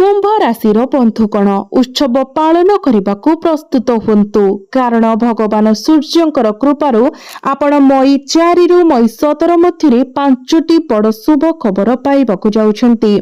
कुंभ राशि बंधुगण उत्सव पालन करने को प्रस्तुत हुंतु कारण भगवान सूर्यंकर कृपारु आपण मई 4 रु मई 17 मध्य 5टी बड़ शुभ खबर पाइबाकु जाउछंती।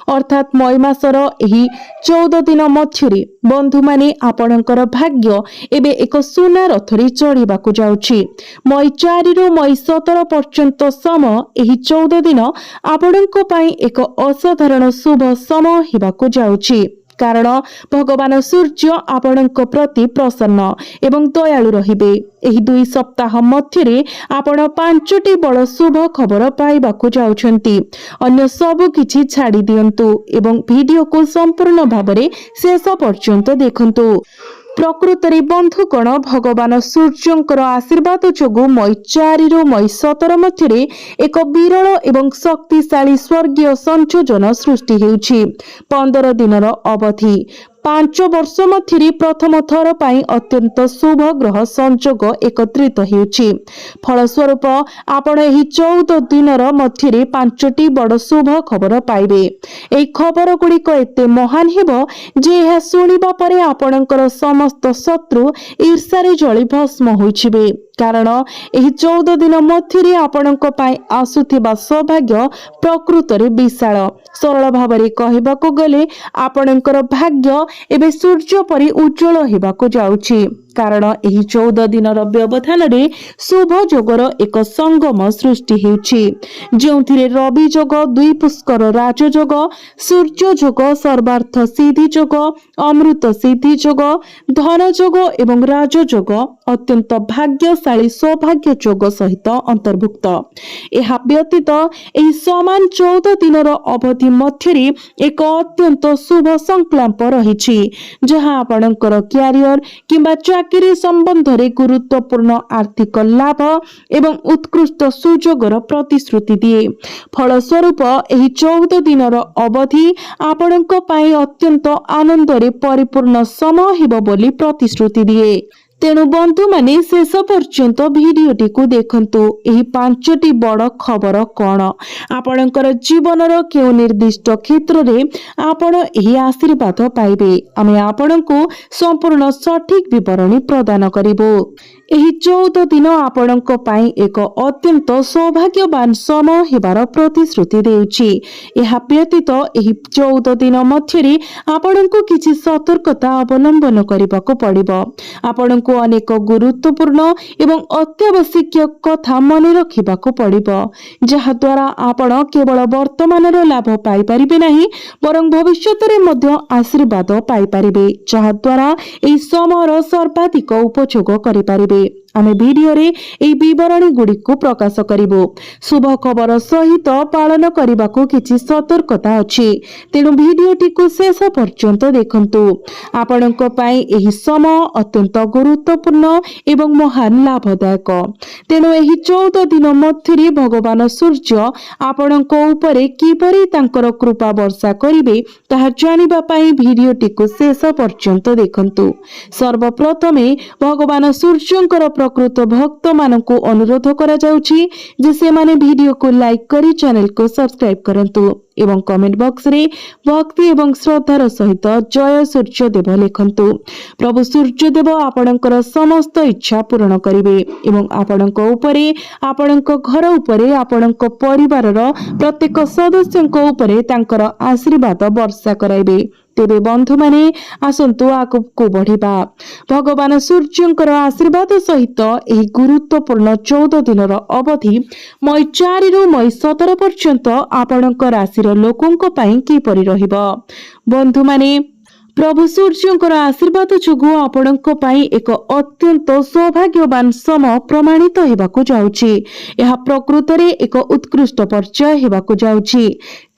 अर्थात मई मासर एही 14 दिन मध्य बंधु माने आपणकर भाग्य एबे एक सुना रथरी चढ़िबाकु जाउछि। मई 4 रु मई 17 पर्यंत समय एही 14 दिन आपणक पई एक असाधारण शुभ समय हिबाकु जाउछि कारण भगवान सूर्य आपणक प्रति प्रसन्न एवं दयालु रहिबे। एही 2 सप्ताह मध्य आपण 5टी बड़ शुभ खबर पाइबाकु जाउछंती। अन्य सब किछि छाड़ी दियंतु एवं वीडियो को संपूर्ण भाबरे शेष पर्यंत देखंतु। प्रकृतरे बंधुगण भगवान सूर्यंकर आशीर्वाद जोगु मई 4 रु मई 17 मध्य एक विरल एवं शक्तिशाली स्वर्गीय संयोजन सृष्टि हेउछि। 15 दिनर अवधि 5 वर्ष मध्य प्रथम थर पाई अत्यंत शुभ ग्रह संयोग एकत्रित हेउछि। फलस्वरूप आपण एही 14 दिनर मध्य 5टी बड़ शुभ खबर पाइबे। एही खबर गुड़िक एते महान हेबो जे यह सुनिबा परे आपणकर समस्त शत्रु ईर्ष्यारे जळी भस्म होइछिबे कारण एही 14 दिन मध्य आपणक पाई आसुथिबा सौभाग्य प्रकृतरे विशाल। सरल भाबरे कहिबाकू गले आपणकर भाग्य एबे सूर्य परि उज्जवल हेबाकू जाउछि कारण एही 14 दिनर व्यवधान रे शुभ जोगर एक संगम सृष्टि हेउछि जेउथिरे रवि जोग, दुई पुष्कर राजयोग, सूर्य जोग, सर्वार्थ सिद्धि जोग, अमृत सिद्धि जोग, धन जोग एवं राजयोग अत्यंत भाग्यशाली सौभाग्य जोग सहित अंतर्भुक्त। एहा व्यतीत एही समान 14 दिनर अवधि मध्य एक अत्यंत शुभ संकल्प रहिछि जहां आपणकर क्यारियर किंबा चाकरी संबंध रे गुरुत्वपूर्ण आर्थिक लाभ एवं उत्कृष्ट सुजोगर प्रतिश्रुति दिए। फलस्वरूप एही 14 दिनर अवधि आपणक पई अत्यंत आनंद रे परिपूर्ण समय हेबो बोली प्रतिश्रुति दिए। तेणु बंधु माने शेष पर्यंत भिडियोटी को देखंतु। एही 5टी बड़ खबर कौन आपणकर जीवनर केउ निर्दिष्ट क्षेत्र रे आपण एही आशीर्वाद पाइबे आमे आपणको संपूर्ण सठिक विवरणी प्रदान करिबो। एही 14 दिन आपणक पाई एक अत्यंत सौभाग्यवान समय हेबार प्रतिश्रुति देउछि। एहा व्यतीत एही 14 दिन मध्य आपणको किछि सतर्कता अवलंबन करिबाको पड़िबो। आपणको अनेक गुरुत्वपूर्ण एवं अत्यावश्यक कथा मन रखिबाको पड़िबो जहा द्वारा आपण केवल वर्तमानर लाभ पाई परिबे नाही बरं भविष्यत रे मध्य आशीर्वाद पाई परिबे जहा द्वारा एही समयर सर्वाधिक उपयोग करि परिबे। आमे वीडियो रे एई विवरणी गुडी को प्रकाश करिवो। शुभ खबर सहित पालन करिबाको किछि सतर्कता अछि तेनु वीडियोटी को शेष पर्यंत देखंतु। आपणक पई एही समय अत्यंत गुरुत्वपूर्ण एवं महान लाभदायक तेनु एही 14 दिन मध्य भगवान सूर्य आपणक उपरे किपरि तांकर कृपा वर्षा करिवे ताहा जानिबा पई वीडियोटी को शेष पर्यंत देखंतु। सर्वप्रथमे भगवान सूर्यंकर प्रकृत भक्त मानकु अनुरोध करा जाउछि जे से माने वीडियो को लाइक करी चैनल को सब्सक्राइब करंतु एवं कमेंट बॉक्स रे भक्ति एवं श्रद्धार सहित जय सूर्यदेव लिखंतु। प्रभु सूर्यदेव आपणकर समस्त इच्छा पूर्ण करिवे एवं आपणक उपरे आपणक घर उपरे आपणक परिवारर प्रत्येक सदस्यक उपरे तांकर आशीर्वाद वर्षा कराइबे। तेबे बंधु माने आसंतु आगु बढ़िबा भगवान सूर्यंकर आशीर्वाद सहित एही गुरुत्वपूर्ण 14 दिनर अवधि मई 4 रु मई 17 पर्यंत आपणक राशिर लोकंक पई किपरि रहिबो। बंधु माने प्रभु सूर्यंकर आशीर्वाद जोगु आपणक पई एक अत्यंत सौभाग्यवान समय प्रमाणित हेबाकु जाउछि। एहा प्रकृतरे एक उत्कृष्ट पर्याय हेबाकु जाउछि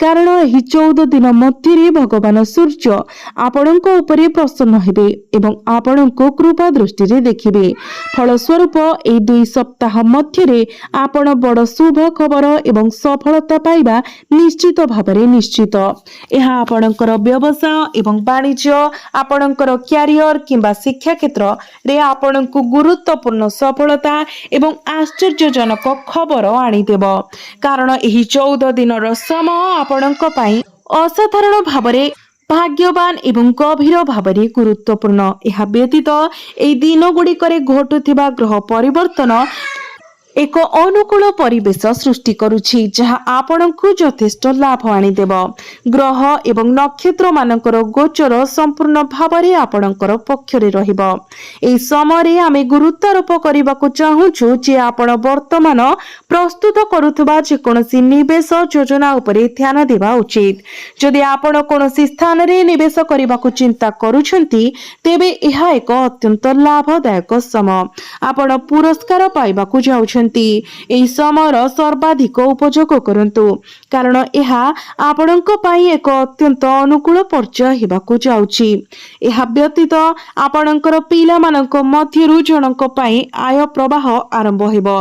कारण एही 14 दिन मध्य भगवान सूर्य आपणक उपरे प्रसन्न हेबे एवं आपणक कृपा दृष्टि रे देखिबे। फलस्वरूप एही 2 सप्ताह मध्य आपण बड़ शुभ खबर एवं सफलता पाइबा निश्चित भाबरे निश्चित। एहा आपणकर व्यवसाय एवं वाणिज्य आपणकर क्यारियर किंबा शिक्षा क्षेत्र रे आपणको गुरुत्वपूर्ण सफलता एवं आश्चर्यजनक खबर आनिदेव कारण एही 14 दिनर समय आपणक पई असाधारण भाबरे भाग्यवान एवं गभीर भावरे गुरुत्वपूर्ण। यह व्यतीत एई दिन गुड़िकरे घटुथिबा ग्रह परिवर्तन एक अनुकूल परिवेश सृष्टि करुछि, जहा आपणको यथेष्ट लाभ आनीदेव। ग्रह एवं नक्षत्र मानकर गोचर संपूर्ण भावरे आपणकर पक्षरे रहिबो। एई समय आमे गुरुत्वारोप करबाकू चाहूछु जे आपण वर्तमान प्रस्तुत करुथबा जे कोनोसी निवेश योजना उपरे ध्यान देबा उचित। जदि आपण कोनोसी स्थान रे निवेश करबाकू चिंता करूछंती तेबे एहा एक अत्यंत लाभदायक समय। आपण पुरस्कार पाइबाकू जाउछंती, एई समयर सर्वाधिक उपयोग करंतु, कारण एहा आपणको पई एक अत्यंत अनुकूल पर्याय हेबाकू जाउछि। एहा व्यतीत आपणकर पिला मानक मध्यरु जनक पई आय प्रवाह आरंभ हेबो।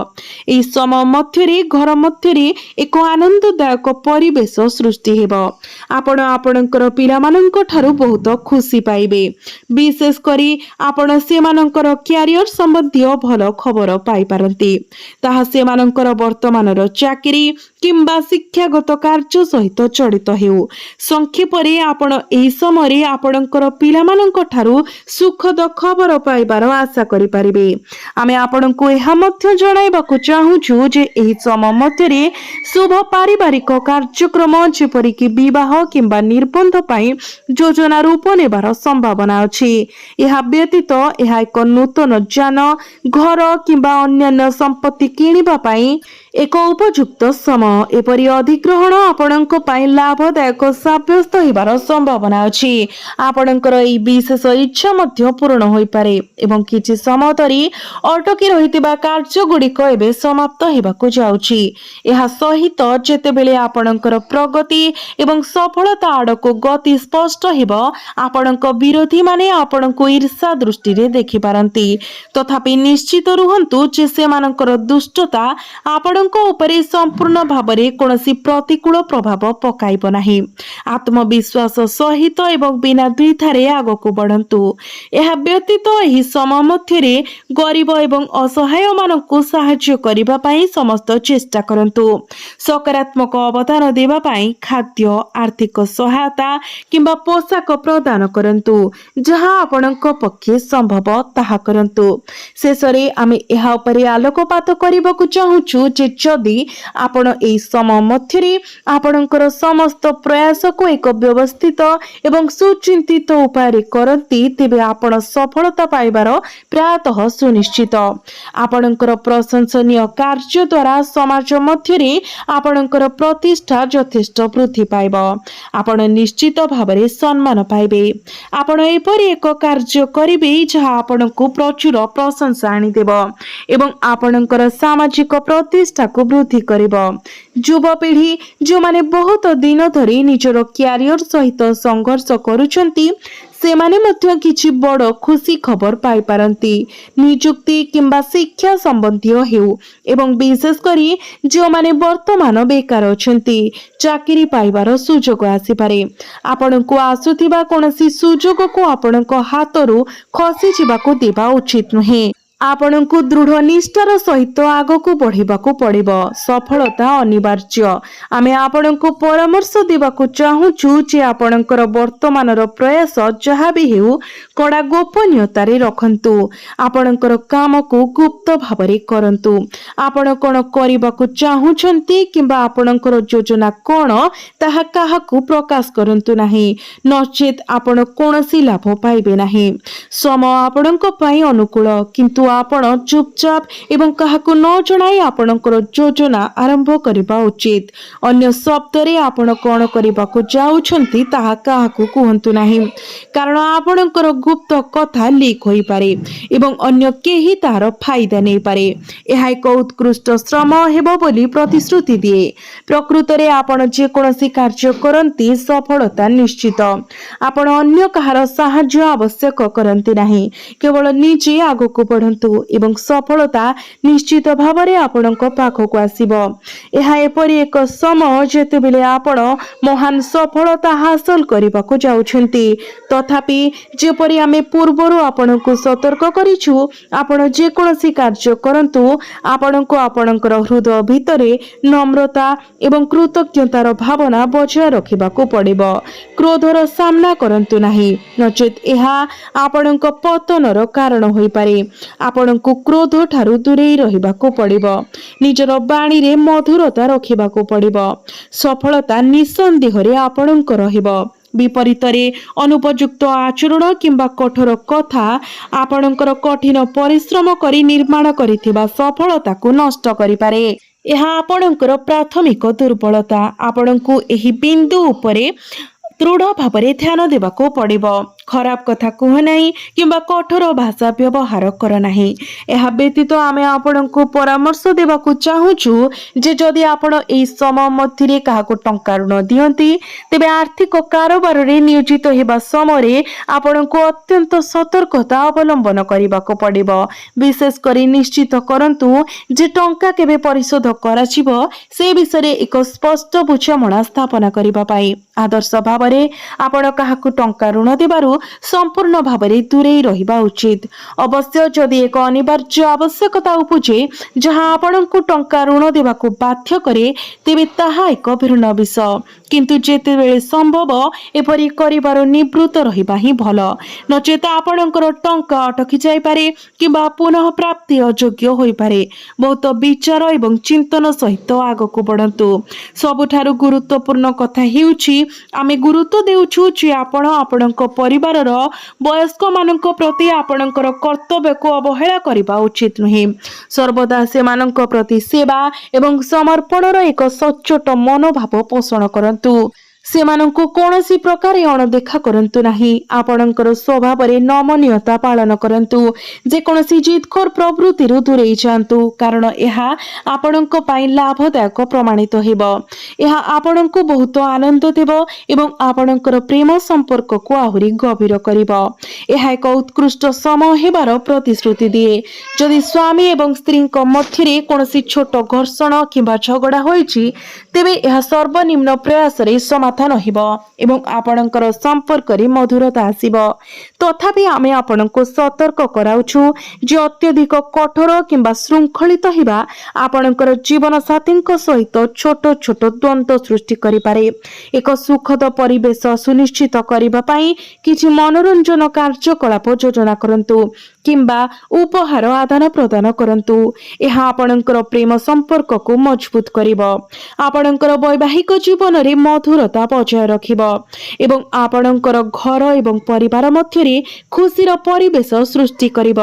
एई समय मध्यरे घर मध्यरे एक आनंददायक परिवेश सृष्टि हेबो। आपण आपणकर पिला मानक ठारू बहुत खुशी पाइबे। विशेष करी आपण सेमानकर क्यारियर संबंधी भल खबर पाई पारंती। ताहा सेमानकर वर्तमानर चाकरी किंबा शिक्षागत कार्य सहित जड़ित हेउ। संक्षेपरे आपण एही समय आपणकर पिलामानक ठारू सुखद खबर पाइबार आशा करि पारिबे। आमे आपणको एहा मध्य जणाइबाकू चाहूछु जे एही समय मध्यरे शुभ पारिवारिक कार्यक्रम जेपरि कि विवाह किंबा निबंध पई योजना रूप नेबार संभावना अछि। एहा व्यतीत एहा एक नूतन जान, घर किंबा अन्य संपत्ति किनिबा पई एक उपयुक्त समय। एपरि अधिग्रहण आपणक पई लाभदायक साब्यस्त हेबार संभावना अछि। आपणकर एई विशेष इच्छा मध्य पूर्ण होई पारे एवं किछि समय धरि अटकी रहितिबा कार्य गुड़िक एबे समाप्त हेबाकू जाउछि। एहा सहित जेतेबेले आपणकर प्रगति एवं सफलता आडको गति स्पष्ट हेबो, आपणक विरोधी माने आपणको ईर्षा दृष्टि रे देखि पारंती। तथापि निश्चित रुहंतु जे सेमानकर दुष्टता आपणको उपरे संपूर्ण भावरे कोनोसी प्रतिकूल प्रभाव पकाइब नाही। आत्मविश्वास सहित एवं बिना द्विधारे आगको बढ़ंतु। एहा व्यतीत एही समय मध्यरे गरीब एवं असहाय मानकु सहाय्य करिबा पई समस्त चेष्टा करंतु। सकारात्मक अवदान देबा पई खाद्य, आर्थिक सहायता किंबा पोशाक प्रदान करंतु। जहा आपणक पक्षे संभव ताहा करंतु। शेषरे आमे एहा उपरे आलोकपात करिबाकू चाहूछु जे जदि आपण एई समय मध्यरे आपणकर समस्त प्रयास को एक व्यवस्थित एवं सुचिंतित उपाय करंती तेबे आपण सफलता पाइबार प्रायतः सुनिश्चित। आपणकर प्रशंसनीय कार्य द्वारा समाज मध्यरे आपणकर प्रतिष्ठा यथेष्ट वृद्धि पाइब। आपण निश्चित भावरे सम्मान पाइबे। आपण एपरि एक कार्य करिबे जहा आपणको प्रचुर प्रशंसा आनिदेब एवं आपणकर सामाजिक प्रतिष्ठा को वृद्धि करिब। युवपीढ़ी जो माने बहुत दिन धरी निजर क्यारियर सहित संघर्ष करुछंती सेमाने मध्य किछि बड़ खुशी खबर पाई पारंती। नियुक्ति किंबा शिक्षा संबंधी हेउ एवं विशेष करी जो माने वर्तमान बेकार अछंती चाकरी पाइबार सुजोग आसी पारे। आपणको आसुथिबा कोनोसी सुजोग को आपणको हातरू खसी जिबाको देबा उचित नुहे। आपणको दृढ़ निष्ठार सहित आगको बढ़िबाको पड़िबो। सफलता अनिवार्य। आमे आपणको परामर्श देबाको चाहूछु जे आपणकर वर्तमानर प्रयास जहा भी हेउ कड़ा गोपनीयतारे रखंतु। आपणकर काम को गुप्त भावरे करंतु। आपण कोन करिबाको चाहूछंती किंबा आपणकर योजना कोन ताहा काहाकू प्रकाश करंतु नाही, नचेत आपण कोनोसी लाभ पाइबे नाही। समय आपणको पई अनुकूल, किंतु आपण चुपचाप एवं काहाकू न जणाई आपणकर योजना आरंभ करिबा उचित। अन्य शब्दरे आपण कोन करिबाकू जाउछंती ताहा काहाकू कुहंतु नाही, कारण आपणकर गुप्त कथा लीक होई पारे एवं अन्य केही तार फायदा नै पारे। एहा एक उत्कृष्ट श्रम हेबो बोली प्रतिश्रुति दिए। प्रकृतरे आपण जे कोनोसी कार्य करंती सफलता निश्चित। आपण अन्य कहार सहाय्य आवश्यक करंती नाही, केवल निजे आगको बढ़ंतु। କରନ୍ତୁ ଏବଂ ସଫଳତା ନିଶ୍ଚିତ ଭାବରେ ଆପଣଙ୍କ ପାଖକୁ ଆସିବ। ଏହା ଏପରି ଏକ ସମୟ ଯେତେବେଳେ ଆପଣ ମହାନ ସଫଳତା ହାସଲ କରିବାକୁ ଯାଉଛନ୍ତି। ତଥାପି ଯେପରି ଆମେ ପୂର୍ବରୁ ଆପଣଙ୍କୁ ସତର୍କ କରିଛୁ, ଆପଣ ଯେକୌଣସି କାର୍ଯ୍ୟ କରନ୍ତୁ ଆପଣଙ୍କୁ ଆପଣଙ୍କର ହୃଦୟ ଭିତରେ ନମ୍ରତା ଏବଂ କୃତଜ୍ଞତାର ଭାବନା ବଜାୟ ରଖିବାକୁ ପଡ଼ିବ। କ୍ରୋଧର ସାମ୍ନା କରନ୍ତୁ ନାହିଁ, ନଚେତ୍ ଏହା ଆପଣଙ୍କ ପତନର କାରଣ ହୋଇପାରେ। ଆପଣଙ୍କୁ କ୍ରୋଧ ଠାରୁ ଦୂରେଇ ରହିବାକୁ ପଡ଼ିବ। ନିଜର ବାଣୀରେ ମଧୁରତା ରଖିବାକୁ ପଡ଼ିବ। ସଫଳତା ନିଃସନ୍ଦେହରେ ଆପଣଙ୍କ ରହିବ। ବିପରୀତରେ ଅନୁପଯୁକ୍ତ ଆଚରଣ କିମ୍ବା କଠୋର କଥା ଆପଣଙ୍କର କଠିନ ପରିଶ୍ରମ କରି ନିର୍ମାଣ କରିଥିବା ସଫଳତାକୁ ନଷ୍ଟ କରିପାରେ। ଏହା ଆପଣଙ୍କର ପ୍ରାଥମିକ ଦୁର୍ବଳତା। ଆପଣଙ୍କୁ ଏହି ବିନ୍ଦୁ ଉପରେ ଦୃଢ଼ ଭାବରେ ଧ୍ୟାନ ଦେବାକୁ ପଡ଼ିବ। ଖରାପ କଥା କୁହ ନାହିଁ କିମ୍ବା କଠୋର ଭାଷା ବ୍ୟବହାର କର ନାହିଁ। ଏହା ବ୍ୟତୀତ ଆମେ ଆପଣଙ୍କୁ ପରାମର୍ଶ ଦେବାକୁ ଚାହୁଁଛୁ ଯେ ଯଦି ଆପଣ ଏହି ସମୟ ମଧ୍ୟରେ କାହାକୁ ଟଙ୍କା ଋଣ ଦିଅନ୍ତି, ତେବେ ଆର୍ଥିକ କାରବାରରେ ନିୟୋଜିତ ହେବା ସମୟରେ ଆପଣଙ୍କୁ ଅତ୍ୟନ୍ତ ସତର୍କତା ଅବଲମ୍ବନ କରିବାକୁ ପଡ଼ିବ। ବିଶେଷ କରି ନିଶ୍ଚିତ କରନ୍ତୁ ଯେ ଟଙ୍କା କେବେ ପରିଶୋଧ କରାଯିବ ସେ ବିଷୟରେ ଏକ ସ୍ପଷ୍ଟ ବୁଝାମଣା ସ୍ଥାପନ କରିବା ପାଇଁ। ଆଦର୍ଶ ଭାବରେ ଆପଣ କାହାକୁ ଟଙ୍କା ଋଣ ଦେବାରୁ ସମ୍ପୂର୍ଣ୍ଣ ଭାବରେ ଦୂରେଇ ରହିବା ଉଚିତ। ଅବଶ୍ୟ ଯଦି ଏକ ଅନିବାର୍ଯ୍ୟ ଆବଶ୍ୟକତା ଉପୁଜେ ଯାହା ଆପଣଙ୍କୁ ଟଙ୍କା ଋଣ ଦେବାକୁ ବାଧ୍ୟ କରେ, ତେବେ ତାହା ଏକ ଭିନ୍ନ ବିଷୟ। କିନ୍ତୁ ଯେତେବେଳେ ସମ୍ଭବ ଏପରି କରିବାର ନିବୃତ୍ତ ରହିବା ହିଁ ଭଲ। ନଚେତ ଆପଣଙ୍କର ଟଙ୍କା ଅଟକି ଯାଇପାରେ କିମ୍ବା ପୁନଃ ପ୍ରାପ୍ତି ଅଯୋଗ୍ୟ ହୋଇପାରେ। ବହୁତ ବିଚାର ଏବଂ ଚିନ୍ତନ ସହିତ ଆଗକୁ ବଢ଼ନ୍ତୁ। ସବୁଠାରୁ ଗୁରୁତ୍ୱପୂର୍ଣ୍ଣ କଥା ହେଉଛି ଆମେ ଗୁରୁତ୍ୱ ଦେଉଛୁ ଯେ ଆପଣ ଆପଣଙ୍କ ପରିବାରର ବୟସ୍କମାନଙ୍କ ପ୍ରତି ଆପଣଙ୍କର କର୍ତ୍ତବ୍ୟକୁ ଅବହେଳା କରିବା ଉଚିତ ନୁହେଁ। ସର୍ବଦା ସେମାନଙ୍କ ପ୍ରତି ସେବା ଏବଂ ସମର୍ପଣର ଏକ ସଚ୍ଚୋଟ ମନୋଭାବ ପୋଷଣ କରନ୍ତୁ। ସେମାନଙ୍କୁ କୌଣସି ପ୍ରକାରେ ଅଣଦେଖା କରନ୍ତୁ ନାହିଁ। ଆପଣଙ୍କର ସ୍ୱଭାବରେ ନମନୀୟତା ପାଳନ କରନ୍ତୁ। ଯେକୌଣସି ଜିଦଖୋର ପ୍ରବୃତ୍ତିରୁ ଦୂରେଇ ଯାଆନ୍ତୁ, କାରଣ ଏହା ଆପଣଙ୍କ ପାଇଁ ଲାଭଦାୟକ ପ୍ରମାଣିତ ହେବ। ଏହା ଆପଣଙ୍କୁ ବହୁତ ଆନନ୍ଦ ଦେବ ଏବଂ ଆପଣଙ୍କର ପ୍ରେମ ସମ୍ପର୍କକୁ ଆହୁରି ଗଭୀର କରିବ। ଏହା ଏକ ଉତ୍କୃଷ୍ଟ ସମୟ ହେବାର ପ୍ରତିଶ୍ରୁତି ଦିଏ। ଯଦି ସ୍ୱାମୀ ଏବଂ ସ୍ତ୍ରୀଙ୍କ ମଧ୍ୟରେ କୌଣସି ଛୋଟ ଘର୍ଷଣ କିମ୍ବା ଝଗଡ଼ା ହୋଇଛି, ତେବେ ଏହା ସର୍ବନିମ୍ନ ପ୍ରୟାସରେ ସମାଧାନ ହେବ ଏବଂ ଆପଣଙ୍କର ସମ୍ପର୍କରେ ମଧୁରତା ଆସିବ। ତଥାପି ଆମେ ଆପଣଙ୍କୁ ସତର୍କ କରାଉଛୁ ଯେ ଅତ୍ୟଧିକ କଠୋର କିମ୍ବା ଶୃଙ୍ଖଳିତ ହେବା ଆପଣଙ୍କର ଜୀବନସାଥୀଙ୍କ ସହିତ ଛୋଟ ଛୋଟ ଦ୍ୱନ୍ଦ୍ୱ ସୃଷ୍ଟି କରିପାରେ। ଏକ ସୁଖଦ ପରିବେଶ ସୁନିଶ୍ଚିତ କରିବା ପାଇଁ କିଛି ମନୋରଞ୍ଜନ କାର୍ଯ୍ୟକଳାପ ଯୋଜନା କରନ୍ତୁ କିମ୍ବା ଉପହାର ଆଦାନ ପ୍ରଦାନ କରନ୍ତୁ। ଏହା ଆପଣଙ୍କର ପ୍ରେମ ସମ୍ପର୍କକୁ ମଜବୁତ କରିବ, ଆପଣଙ୍କର ବୈବାହିକ ଜୀବନରେ ମଧୁରତା ବଜାୟ ରଖିବ ଏବଂ ଆପଣଙ୍କର ଘର ଏବଂ ପରିବାର ମଧ୍ୟରେ ଖୁସିର ପରିବେଶ ସୃଷ୍ଟି କରିବ।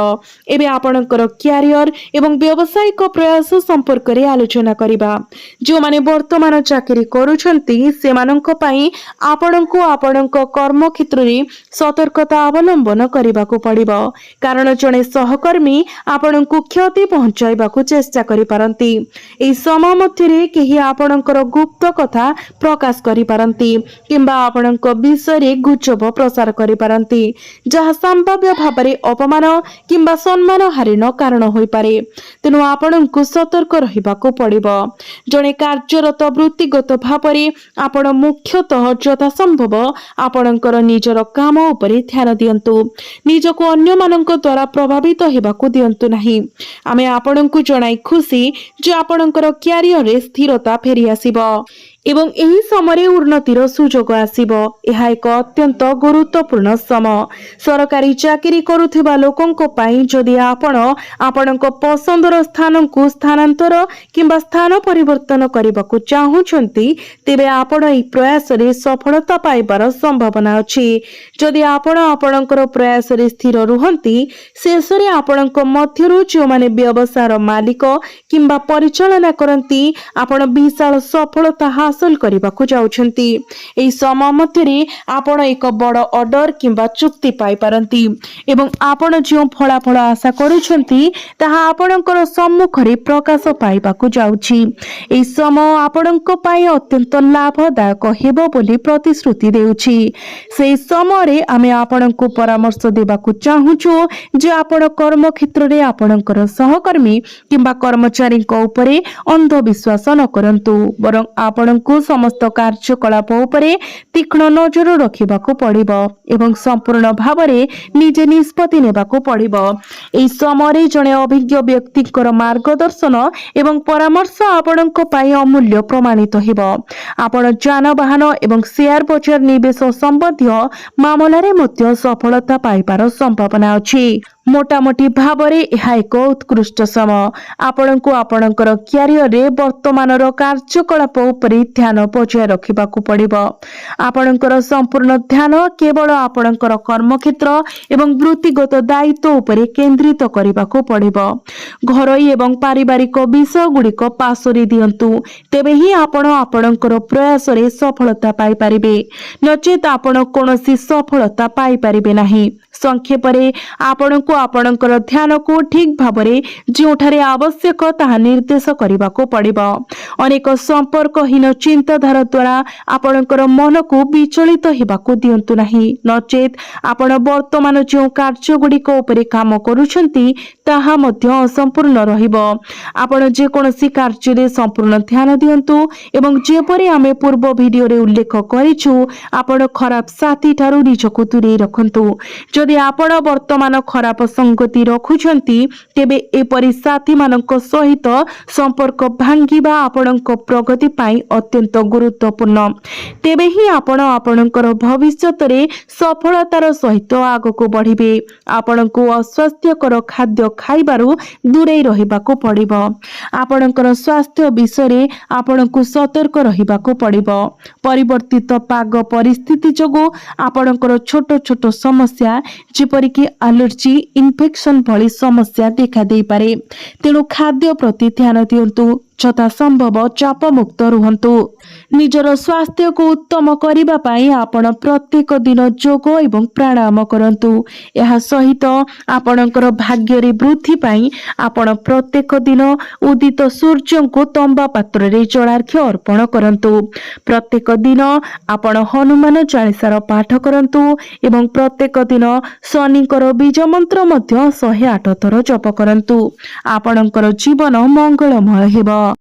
ଏବେ ଆପଣଙ୍କର କ୍ୟାରିୟର ଏବଂ ବ୍ୟବସାୟିକ ପ୍ରୟାସ ସମ୍ପର୍କରେ ଆଲୋଚନା କରିବା। ଯେଉଁମାନେ ବର୍ତ୍ତମାନ ଚାକିରି କରୁଛନ୍ତି ସେମାନଙ୍କ ପାଇଁ ଆପଣଙ୍କୁ ଆପଣଙ୍କ କର୍ମକ୍ଷେତ୍ରରେ ସତର୍କତା ଅବଲମ୍ବନ କରିବାକୁ ପଡ଼ିବ, କାରଣ ଜଣେ ସହକର୍ମୀ ଆପଣଙ୍କୁ କ୍ଷତି ପହଞ୍ଚାଇବାକୁ ଚେଷ୍ଟା କରିପାରନ୍ତି। ଏହି ସମୟ ମଧ୍ୟରେ କେହି ଆପଣଙ୍କର ଗୁପ୍ତ କଥା ପ୍ରକାଶ କରିପାରନ୍ତି କିମ୍ବା ଆପଣଙ୍କ ବିଷୟରେ ଗୁଜବ ପ୍ରସାର କରିପାରନ୍ତି, ଯାହା ସମ୍ଭାବ୍ୟ ଭାବରେ ଅପମାନ କିମ୍ବା ସମ୍ମାନହାନିର କାରଣ ହୋଇପାରେ। ତେଣୁ ଆପଣଙ୍କୁ ସତର୍କ ରହିବାକୁ ପଡ଼ିବ। ଜଣେ କାର୍ଯ୍ୟରତ ବୃତ୍ତିଗତ ଭାବରେ ଆପଣ ମୁଖ୍ୟତଃ ଯଥାସମ୍ଭବ ଆପଣଙ୍କର ନିଜର କାମ ଉପରେ ଧ୍ୟାନ ଦିଅନ୍ତୁ। ନିଜକୁ ଅନ୍ୟମାନଙ୍କ ଦ୍ୱାରା ପ୍ରଭାବିତ ହେବାକୁ ଦିଅନ୍ତୁ ନାହିଁ। ଆମେ ଆପଣଙ୍କୁ ଜଣାଇ ଖୁସି ଯେ ଆପଣଙ୍କର କ୍ୟାରିୟରରେ ସ୍ଥିରତା ଫେରିଆସିବ ଏବଂ ଏହି ସମୟରେ ଉନ୍ନତିର ସୁଯୋଗ ଆସିବ। ଏହା ଏକ ଅତ୍ୟନ୍ତ ଗୁରୁତ୍ୱପୂର୍ଣ୍ଣ ସମୟ। ସରକାରୀ ଚାକିରି କରୁଥିବା ଲୋକଙ୍କ ପାଇଁ ଯଦି ଆପଣ ଆପଣଙ୍କ ପସନ୍ଦର ସ୍ଥାନକୁ ସ୍ଥାନାନ୍ତର କିମ୍ବା ସ୍ଥାନ ପରିବର୍ତ୍ତନ କରିବାକୁ ଚାହୁଁଛନ୍ତି, ତେବେ ଆପଣ ଏହି ପ୍ରୟାସରେ ସଫଳତା ପାଇବାର ସମ୍ଭାବନା ଅଛି। ଯଦି ଆପଣ ଆପଣଙ୍କର ପ୍ରୟାସରେ ସ୍ଥିର ରୁହନ୍ତି, ଶେଷରେ ଆପଣଙ୍କ ମଧ୍ୟରୁ ଯେଉଁମାନେ ବ୍ୟବସାୟର ମାଲିକ କିମ୍ବା ପରିଚାଳନା କରନ୍ତି, ଆପଣ ବିଶାଳ ସଫଳତା हासिल करबाकू जाउछंती। एही समय मध्यरे आपण एक बड़ ऑर्डर किंबा चुक्ति पाई पारंती एवं आपण जो फलाफल आशा करूछंती ताहा आपणकर सम्मुखरे प्रकाश पाइबाकू जाउछि। एही समय आपणक पई अत्यंत लाभदायक हेबो बोली प्रतिश्रुति देउछि। सेही समय आमे आपणको परामर्श देबाकू चाहुछु जे आपण कर्म क्षेत्र रे आपणकर सहकर्मी किंबा कर्मचारी उपरे अंधविश्वास न करंतु, बरं आपणको समस्त कार्यकलाप उपरे तीक्ष्ण नजर रखिबाकू पड़िबो एवं संपूर्ण भावरे निजे निष्पत्ति नेबाकू पड़िबो। एही समय जणे अभिज्ञ व्यक्तिकर मार्गदर्शन एवं परामर्श आपणको पई अमूल्य प्रमाणित हेबो। आपण जानवाहन एवं शेयर बजार निवेश संबंधी मामलारे मध्य सफलता पाइबार संभावना अछि। मोटामोटी भावरे यह एक उत्कृष्ट समय। आपणको आपणकर क्यारियर रे वर्तमानर कार्यकलाप उपरे ध्यान बजाय रखिबाकू पड़िबो। आपणकर संपूर्ण ध्यान केवल आपणकर कर्मक्षेत्र एवं वृत्तिगत दायित्व उपरे केंद्रित करिबाकू पड़िबो। घरोई एवं पारिवारिक विषय गुड़िक पासोरी दियंतु, तेबे ही आपण आपणकर प्रयास रे सफलता पाई पारिबे, नचेत आपण कोनोसी सफलता पाई पारिबे नाही। संक्षेपरे आपणको आपणकर ध्यान को ठीक भाबरे जोठारे आवश्यक ताहा निर्देश करिबाकू पड़िबो। अनेक संपर्कहीन चिंताधारा द्वारा आपणकर मन को विचलित हेबाकू दियंतु नाही, नचेत आपण वर्तमान जो कार्य गुड़िक उपरे काम करूछंती ताहा मध्य असंपूर्ण रहिबो। आपण जे कोनोसी कार्य रे संपूर्ण ध्यान दियंतु एवं जेपरि आमे पूर्व वीडियो रे उल्लेख करिछु, आपण खराब साथी ठारू निजको दूरे रखंतु। जदि आपण वर्तमान खराब संगति रखुछंती तेबे एपरि साथी मानक सहित संपर्क भांगिबा आपणक प्रगति पाई अत्यंत गुरुत्वपूर्ण। तेबे ही आपण आपणकर भविष्यत रे सफलतार सहित आगको बढ़िबे। आपणको अस्वास्थ्यकर खाद्य खाइबारु दूरे रहिबाकू पड़िबो। आपणकर स्वास्थ्य विषय रे आपणको सतर्क रहिबाकू पड़िबो। परिवर्तित पाग परिस्थिति जोगु आपणकर छोट छोट समस्या जेपरि कि एलर्जी इन्फेक्शन भली समस्या देखा दे पारे। तेणु खाद्य प्रति ध्यान दियंतु, यथा संभव चाप मुक्त रुहंतु। निजर स्वास्थ्य को उत्तम करिबा पाई आपण प्रत्येक दिन योग एवं प्राणायाम करंतु। यह सहित आपणकर भाग्य रे वृद्धि पाई आपण प्रत्येक दिन उदित सूर्य को तंबा पात्र रे जलार्घ्य अर्पण करंतु। प्रत्येक दिन आपण हनुमान चालीसार पाठ करंतु एवं प्रत्येक दिन शनिकर बीज मंत्र मध्य 108 थर जप करंतु। आपणकर जीवन मंगलमय हेबो।